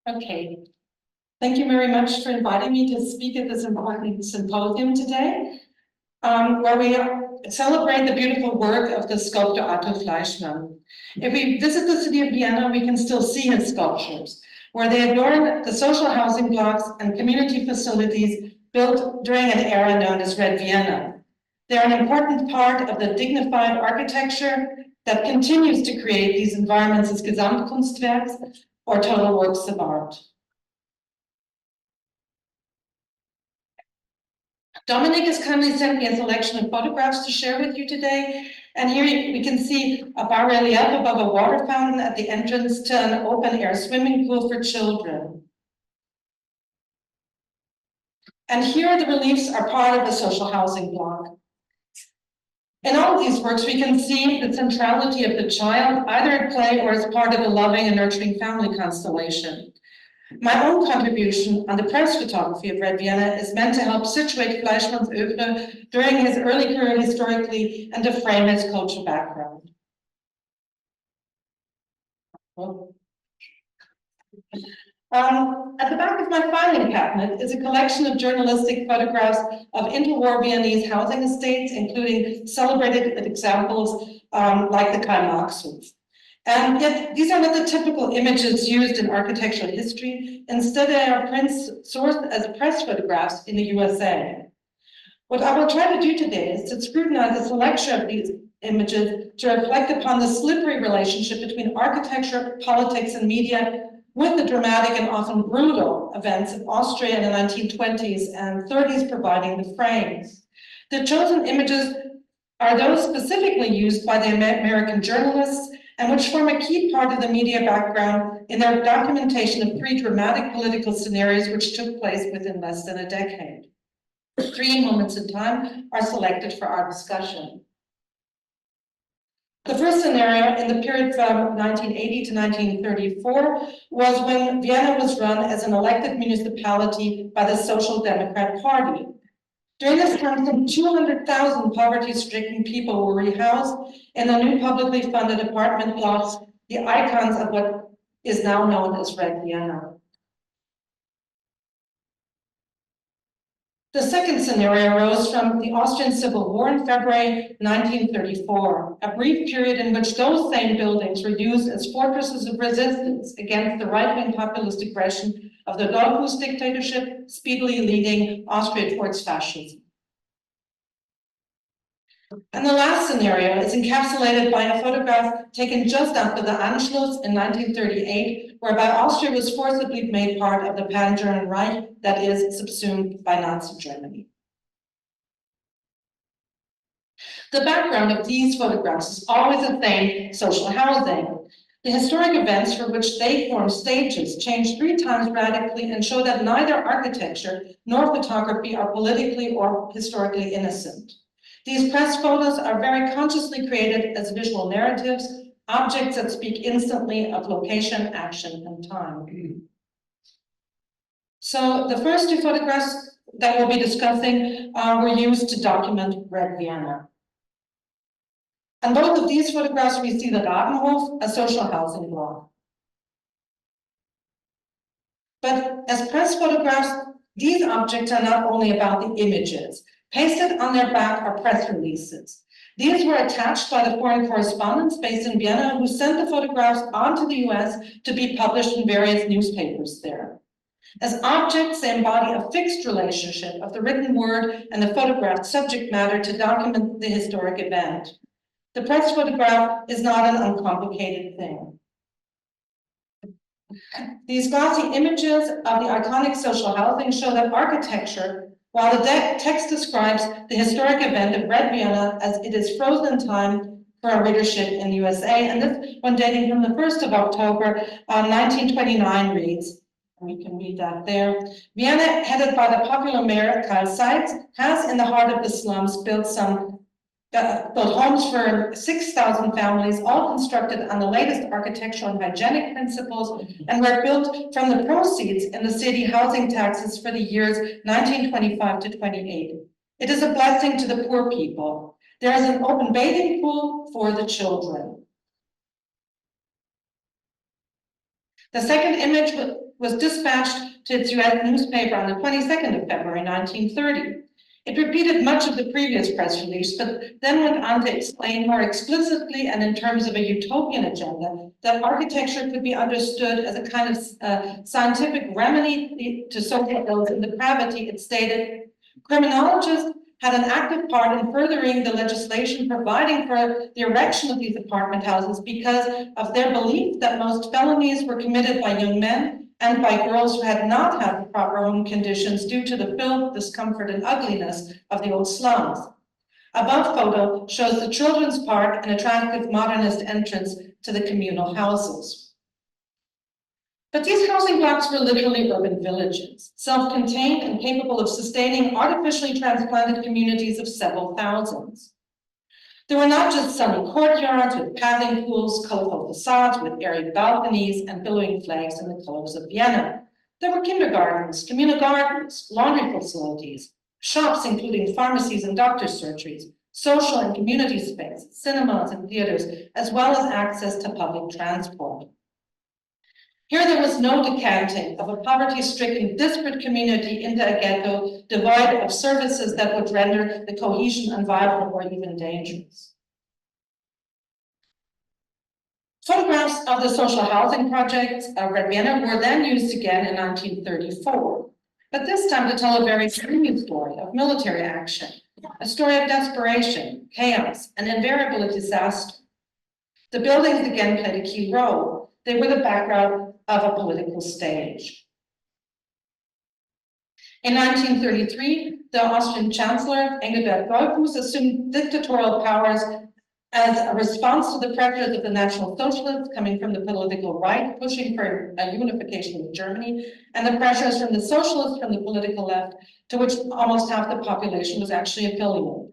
Okay, thank you very much for inviting me to speak at this important symposium today, where we celebrate the beautiful work of the sculptor Fleischmann. If we visit the city of Vienna, we can still see his sculptures, where they adorn the social housing blocks and community facilities built during an era known as Red Vienna. They're an important part of the dignified architecture that continues to create these environments as Gesamtkunstwerks, or total works of art. Dominic has kindly sent me a selection of photographs to share with you today. And here we can see a bas-relief above a water fountain at the entrance to an open-air swimming pool for children. And here the reliefs are part of a social housing block. In all of these works, we can see the centrality of the child, either at play or as part of a loving and nurturing family constellation. My own contribution on the press photography of Red Vienna is meant to help situate Fleischmann's oeuvre during his early career historically and to frame his cultural background. At the back of my filing cabinet is a collection of journalistic photographs of interwar Viennese housing estates, including celebrated examples like the Karl Marx Hof. And yet, these are not the typical images used in architectural history. Instead, they are prints sourced as press photographs in the USA. What I will try to do today is to scrutinize a selection of these images to reflect upon the slippery relationship between architecture, politics, and media, with the dramatic and often brutal events of Austria in the 1920s and 30s providing the frames. The chosen images are those specifically used by the American journalists and which form a key part of the media background in their documentation of three dramatic political scenarios which took place within less than a decade. 3 moments in time are selected for our discussion. The first scenario in the period from 1980 to 1934 was when Vienna was run as an elected municipality by the Social Democrat Party. During this time, some 200,000 poverty-stricken people were rehoused in the new publicly funded apartment blocks, the icons of what is now known as Red Vienna. The second scenario arose from the Austrian Civil War in February 1934, a brief period in which those same buildings were used as fortresses of resistance against the right-wing populist aggression of the Dollfuss dictatorship, speedily leading Austria towards fascism. And the last scenario is encapsulated by a photograph taken just after the Anschluss in 1938, whereby Austria was forcibly made part of the Pan-German Reich, that is, subsumed by Nazi Germany. The background of these photographs is always the same: social housing. The historic events for which they form stages changed 3 times radically and show that neither architecture nor photography are politically or historically innocent. These press photos are very consciously created as visual narratives, objects that speak instantly of location, action, and time. So the first 2 photographs that we'll be discussing were used to document Red Vienna. On both of these photographs, we see the Rabenhof, a social housing block. But as press photographs, these objects are not only about the images. Pasted on their back are press releases. These were attached by the foreign correspondents based in Vienna who sent the photographs on to the US to be published in various newspapers there. As objects, they embody a fixed relationship of the written word and the photographed subject matter to document the historic event. The press photograph is not an uncomplicated thing. These glossy images of the iconic social housing show that architecture, while the text describes the historic event of Red Vienna as it is frozen in time for our readership in the USA, and this one dating from the 1st of October 1929 reads, and we can read that there: Vienna, headed by the popular mayor Karl Seitz, has in the heart of the slums built homes for 6,000 families, all constructed on the latest architectural and hygienic principles, and were built from the proceeds in the city housing taxes for the years 1925 to 28. It is a blessing to the poor people. There is an open bathing pool for the children. The second image was dispatched to its US newspaper on the 22nd of February, 1930. It repeated much of the previous press release, but then went on to explain more explicitly and in terms of a utopian agenda that architecture could be understood as a kind of scientific remedy to social ills and depravity. It stated, criminologists had an active part in furthering the legislation providing for the erection of these apartment houses because of their belief that most felonies were committed by young men and by girls who had not had the proper home conditions due to the filth, discomfort, and ugliness of the old slums. Above photo shows the children's park, an attractive modernist entrance to the communal houses. But these housing blocks were literally urban villages, self-contained and capable of sustaining artificially transplanted communities of several thousands. There were not just sunny courtyards with paddling pools, colorful facades with airy balconies and billowing flags in the colors of Vienna. There were kindergartens, communal gardens, laundry facilities, shops including pharmacies and doctor's surgeries, social and community space, cinemas and theaters, as well as access to public transport. Here there was no decanting of a poverty-stricken, disparate community into a ghetto devoid of services that would render the cohesion unviable or even dangerous. Photographs of the social housing projects of Vienna were then used again in 1934, but this time to tell a very extreme story of military action, a story of desperation, chaos, and invariably disaster. The buildings again played a key role. They were the background of a political stage. In 1933, the Austrian Chancellor, Engelbert Dollfuss, assumed dictatorial powers as a response to the pressures of the National Socialists coming from the political right, pushing for a unification of Germany, and the pressures from the socialists from the political left, to which almost half the population was actually affiliated.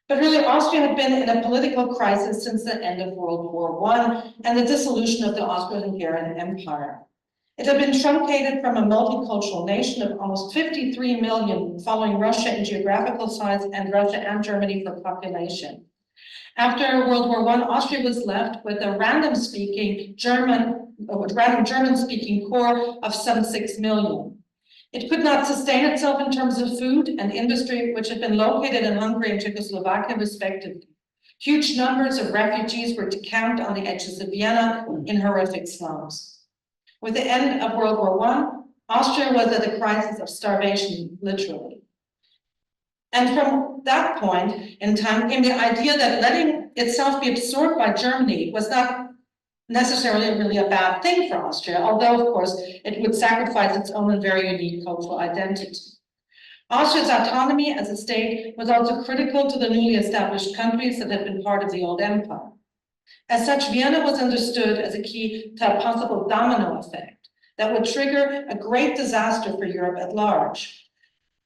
But really, Austria had been in a political crisis since the end of World War I and the dissolution of the Austro-Hungarian Empire. It had been truncated from a multicultural nation of almost 53 million, following Russia in geographical size and Russia and Germany for population. After World War I, Austria was left with a random German-speaking core of some 6 million. It could not sustain itself in terms of food and industry, which had been located in Hungary and Czechoslovakia, respectively. Huge numbers of refugees were decamped on the edges of Vienna in horrific slums. With the end of World War I, Austria was at a crisis of starvation, literally. And from that point in time came the idea that letting itself be absorbed by Germany was not necessarily really a bad thing for Austria, although, of course, it would sacrifice its own and very unique cultural identity. Austria's autonomy as a state was also critical to the newly established countries that had been part of the old empire. As such, Vienna was understood as a key to a possible domino effect that would trigger a great disaster for Europe at large.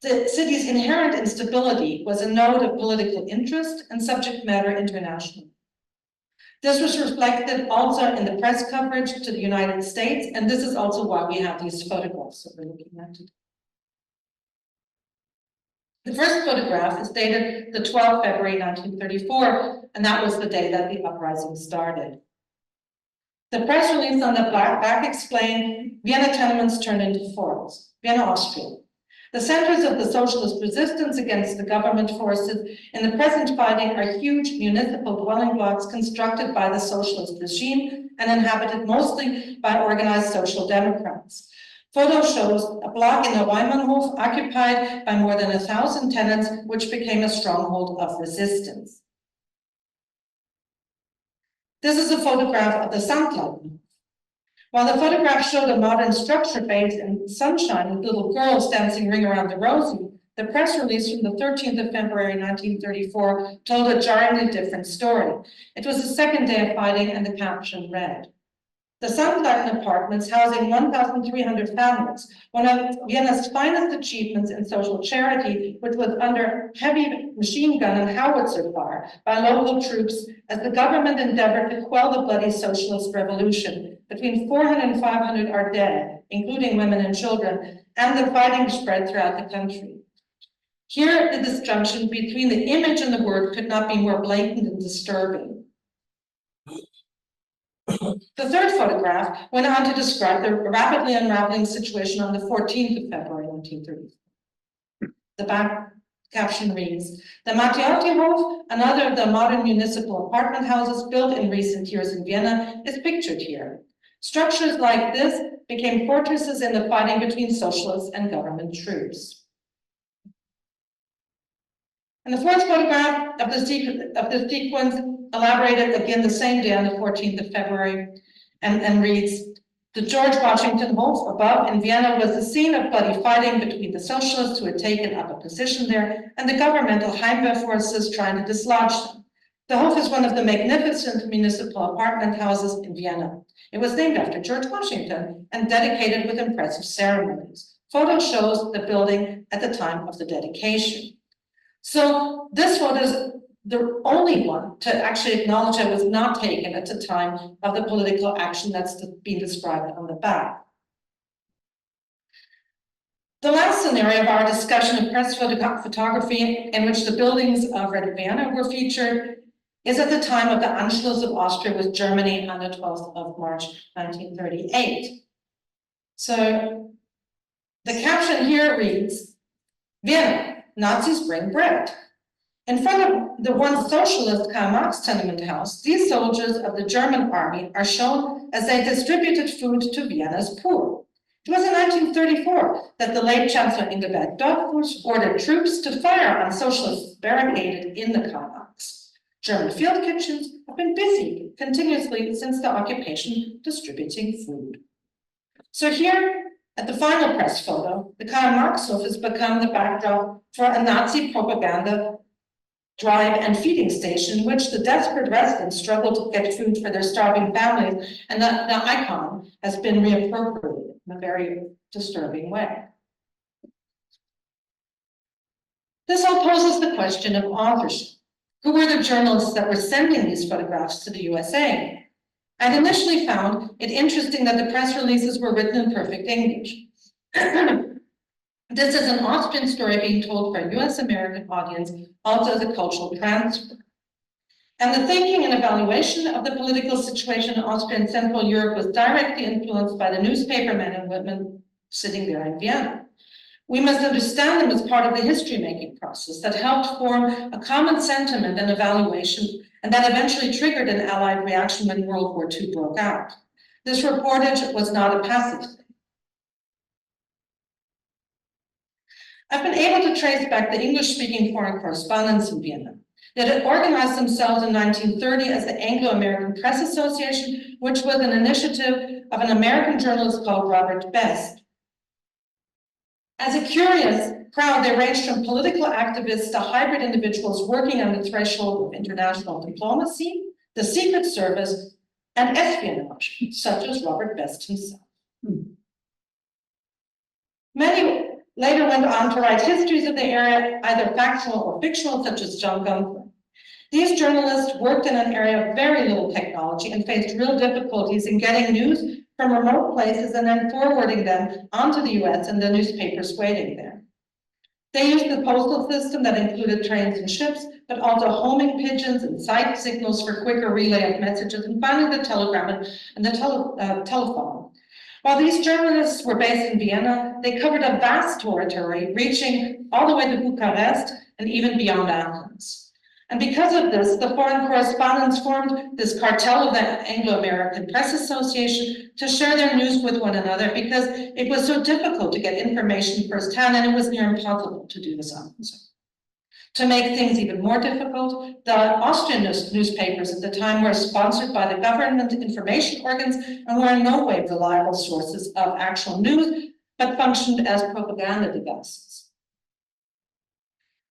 The city's inherent instability was a node of political interest and subject matter internationally. This was reflected also in the press coverage to the United States, and this is also why we have these photographs that we're looking at today. The first photograph is dated the 12th February 1934, and that was the day that the uprising started. The press release on the back explained Vienna tenements turned into forts, Vienna, Austria. The centers of the socialist resistance against the government forces in the present fighting are huge municipal dwelling blocks constructed by the socialist regime and inhabited mostly by organized social democrats. Photo shows a block in the Weimannhof occupied by more than 1,000 tenants, which became a stronghold of resistance. This is a photograph of the Sandladen. While the photograph showed a modern structure based in sunshine with little girls dancing ring around the rosy, the press release from the 13th of February 1934 told a jarringly different story. It was the second day of fighting, and the caption read, "The Sandladen apartments, housing 1,300 families, one of Vienna's finest achievements in social charity, which was under heavy machine gun and howitzer fire by local troops as the government endeavored to quell the bloody socialist revolution. Between 400 and 500 are dead, including women and children, and the fighting spread throughout the country." Here, the disjunction between the image and the word could not be more blatant and disturbing. The third photograph went on to describe the rapidly unraveling situation on the 14th of February 1934. The back caption reads, "The Matteottihof, another of the modern municipal apartment houses built in recent years in Vienna, is pictured here. Structures like this became fortresses in the fighting between socialists and government troops." And the fourth photograph of the sequence elaborated again the same day on the 14th of February and reads, "The George Washington Hof above in Vienna was the scene of bloody fighting between the socialists who had taken up a position there and the governmental Heimwehr forces trying to dislodge them. The Hof is one of the magnificent municipal apartment houses in Vienna. It was named after George Washington and dedicated with impressive ceremonies. Photo shows the building at the time of the dedication." So this photo is the only one to actually acknowledge it was not taken at the time of the political action that's being described on the back. The last scenario of our discussion of press photography in which the buildings of Red Vienna were featured is at the time of the Anschluss of Austria with Germany on the 12th of March 1938. So the caption here reads, "Vienna, Nazis bring bread." In front of the once socialist Karl Marx tenement house, these soldiers of the German army are shown as they distributed food to Vienna's poor. It was in 1934 that the late Chancellor Engelbert Dollfuss ordered troops to fire on socialists barricaded in the Karl Marx. German field kitchens have been busy continuously since the occupation distributing food. So here, at the final press photo, the Karl Marx Hof has become the backdrop for a Nazi propaganda drive and feeding station in which the desperate residents struggle to get food for their starving families, and the icon has been reappropriated in a very disturbing way. This all poses the question of authorship. Who were the journalists that were sending these photographs to the USA? I'd initially found it interesting that the press releases were written in perfect English. This is an Austrian story being told for a US-American audience, also as a cultural transfer. And the thinking and evaluation of the political situation in Austria and Central Europe was directly influenced by the newspaper men and women sitting there in Vienna. We must understand them as part of the history-making process that helped form a common sentiment and evaluation, and that eventually triggered an Allied reaction when World War II broke out. This reportage was not a passive thing. I've been able to trace back the English-speaking foreign correspondents in Vienna. They had organized themselves in 1930 as the Anglo-American Press Association, which was an initiative of an American journalist called Robert Best. As a curious crowd, they ranged from political activists to hybrid individuals working on the threshold of international diplomacy, the Secret Service, and espionage, such as Robert Best himself. Many later went on to write histories of the area, either factual or fictional, such as John Gunther. These journalists worked in an area of very little technology and faced real difficulties in getting news from remote places and then forwarding them onto the US and the newspapers waiting there. They used the postal system that included trains and ships, but also homing pigeons and sight signals for quicker relay of messages, and finally the telegram and the telephone. While these journalists were based in Vienna, they covered a vast territory, reaching all the way to Bucharest and even beyond Athens. And because of this, the foreign correspondents formed this cartel of the Anglo-American Press Association to share their news with one another, because it was so difficult to get information firsthand, and it was near impossible to do this on its own. To make things even more difficult, the Austrian newspapers at the time were sponsored by the government information organs and were in no way reliable sources of actual news, but functioned as propaganda devices.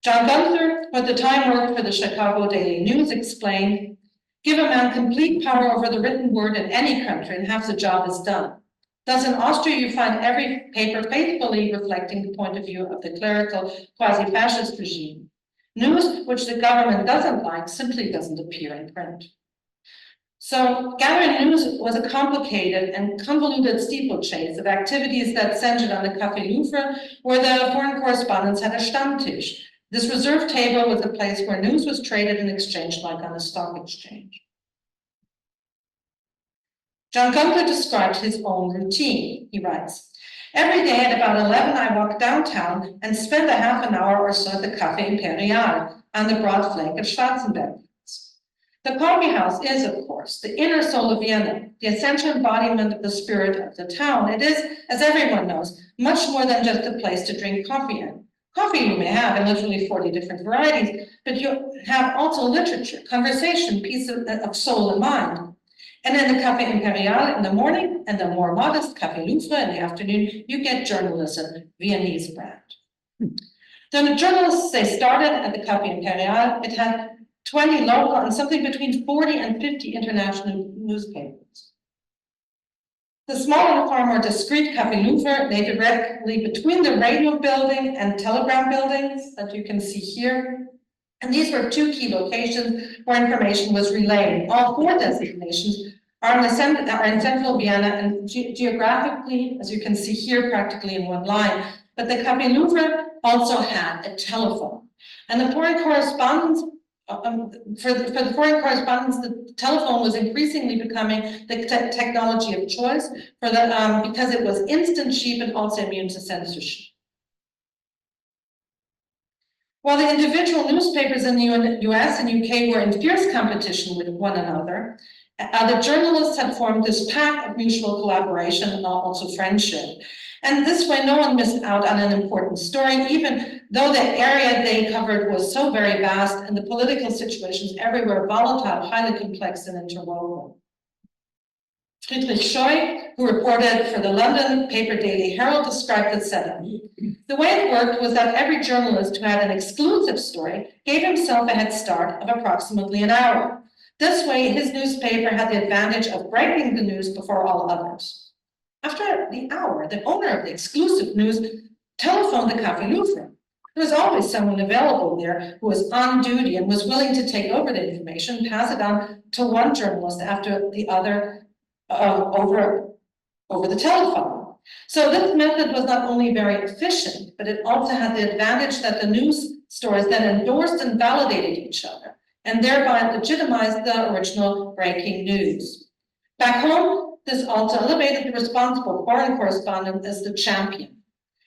John Gunther, who at the time worked for the Chicago Daily News, explained, "Give a man complete power over the written word in any country and half the job is done. Thus in Austria, you find every paper faithfully reflecting the point of view of the clerical quasi-fascist regime. News which the government doesn't like simply doesn't appear in print." So gathering news was a complicated and convoluted steeplechase of activities that centered on the Café Louvre, where the foreign correspondents had a Stammtisch. This reserved table was a place where news was traded and exchanged like on a stock exchange. John Gunther described his own routine. He writes, "Every day at about 11, I walk downtown and spend a half an hour or so at the Café Imperial on the broad flank of Schwarzenberg. The coffee house is, of course, the inner soul of Vienna, the essential embodiment of the spirit of the town. It is, as everyone knows, much more than just a place to drink coffee in. Coffee you may have in literally 40 different varieties, but you have also literature, conversation, peace of soul and mind. And in the Café Imperial in the morning and the more modest Café Louvre in the afternoon, you get journalism, Viennese brand. The journalists, they started at the Café Imperial. It had 20 local and something between 40 and 50 international newspapers. The smaller and far more discreet Café Louvre lay directly between the radio building and telegram buildings that you can see here. And these were two key locations where information was relayed. All four designations are in central Vienna and geographically, as you can see here, practically in one line. But the Café Louvre also had a telephone. And the foreign correspondence for the foreign correspondence, the telephone was increasingly becoming the technology of choice for the, because it was instant, cheap, and also immune to censorship. While the individual newspapers in the US and UK were in fierce competition with one another, the journalists had formed this pact of mutual collaboration and also friendship. And this way, no one missed out on an important story, even though the area they covered was so very vast and the political situations everywhere volatile, highly complex, and interwoven. Friedrich Scheu, who reported for the London paper Daily Herald, described the setup. The way it worked was that every journalist who had an exclusive story gave himself a head start of approximately an hour. This way, his newspaper had the advantage of breaking the news before all others. After the hour, the owner of the exclusive news telephoned the Café Louvre. There was always someone available there who was on duty and was willing to take over the information, pass it on to one journalist after the other over the telephone. So this method was not only very efficient, but it also had the advantage that the news stories then endorsed and validated each other, and thereby legitimized the original breaking news. Back home, this also elevated the responsible foreign correspondent as the champion,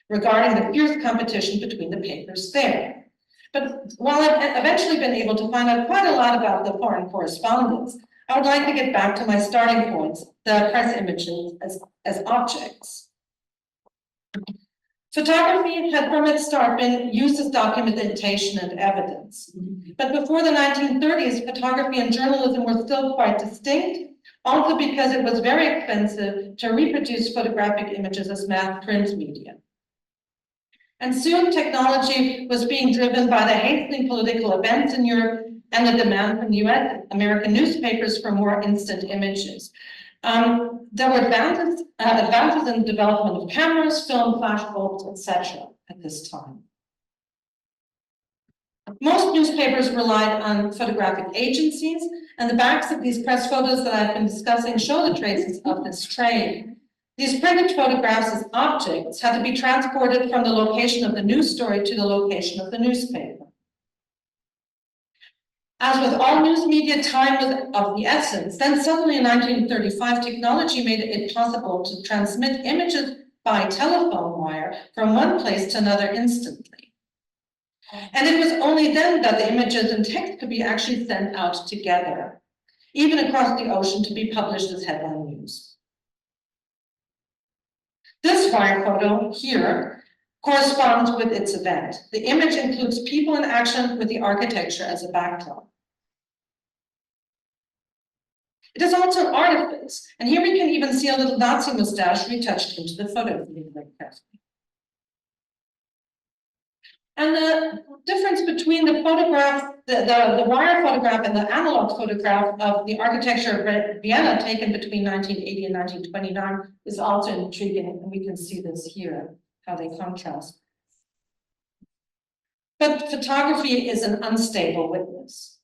regarding the fierce competition between the papers there. But while I've eventually been able to find out quite a lot about the foreign correspondence, I would like to get back to my starting points, the press images as objects. Photography had from its start been used as documentation and evidence. But before the 1930s, photography and journalism were still quite distinct, also because it was very expensive to reproduce photographic images as mass print media. And soon technology was being driven by the hastening political events in Europe and the demand from US American newspapers for more instant images. There were advances in the development of cameras, film, flash bulbs, etc. at this time. Most newspapers relied on photographic agencies, and the backs of these press photos that I've been discussing show the traces of this trade. These printed photographs as objects had to be transported from the location of the news story to the location of the newspaper. As with all news media, time was of the essence. Then suddenly in 1935, technology made it possible to transmit images by telephone wire from one place to another instantly. And it was only then that the images and text could be actually sent out together, even across the ocean, to be published as headline news. This wire photo here corresponds with its event. The image includes people in action with the architecture as a backdrop. It is also an artifice, and here we can even see a little Nazi mustache retouched into the photo. And the difference between the photograph, the wire photograph and the analog photograph of the architecture of Vienna taken between 1980 and 1929 is also intriguing, and we can see this here, how they contrast. But photography is an unstable witness.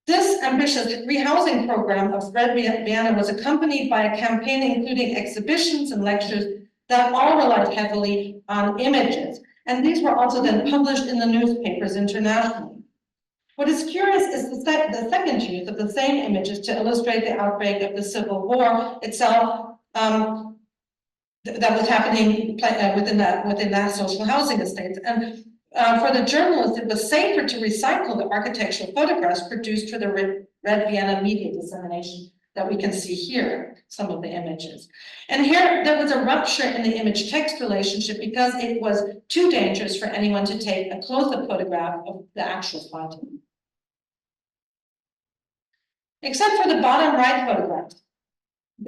This ambitious rehousing program of Red Vienna was accompanied by a campaign including exhibitions and lectures that all relied heavily on images. And these were also then published in the newspapers internationally. What is curious is the second use of the same images to illustrate the outbreak of the Civil War itself that was happening within that social housing estate. And for the journalists, it was safer to recycle the architectural photographs produced for the Red Vienna media dissemination that we can see here, some of the images. And here there was a rupture in the image text relationship because it was too dangerous for anyone to take a close-up photograph of the actual fighting. Except for the bottom right photograph.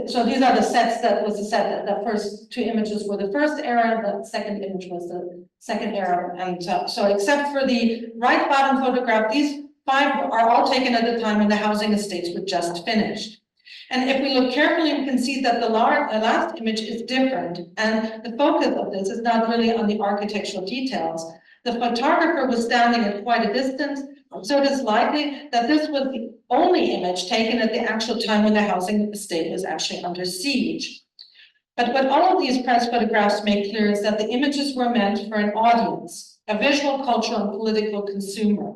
So these are the sets that was the set that the first two images were the first era, the second image was the second era. And so except for the right bottom photograph, these 5 are all taken at the time when the housing estates were just finished. And if we look carefully, we can see that the last image is different. And the focus of this is not really on the architectural details. The photographer was standing at quite a distance, so it is likely that this was the only image taken at the actual time when the housing estate was actually under siege. But what all of these press photographs make clear is that the images were meant for an audience, a visual, cultural, and political consumer.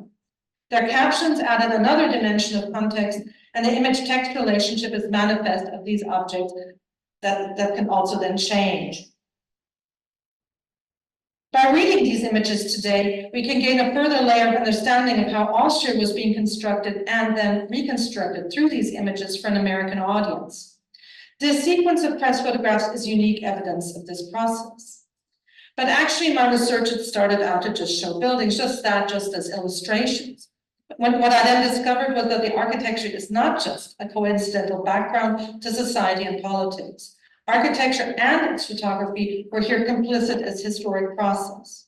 Their captions added another dimension of context, and the image-text relationship is manifest of these objects that can also then change. By reading these images today, we can gain a further layer of understanding of how Austria was being constructed and then reconstructed through these images for an American audience. This sequence of press photographs is unique evidence of this process. But actually, my research had started out to just show buildings, just as illustrations. What I then discovered was that the architecture is not just a coincidental background to society and politics. Architecture and its photography were here complicit as historic process.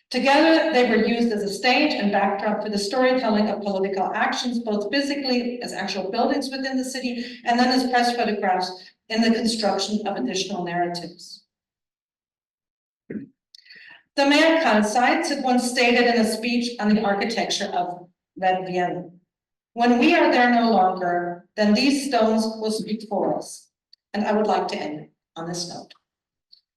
Together, they were used as a stage and backdrop for the storytelling of political actions, both physically as actual buildings within the city, and then as press photographs in the construction of additional narratives. The mayor Carl Seitz had once stated in a speech on the architecture of Red Vienna, "When we are there no longer, then these stones will speak for us." And I would like to end on this note.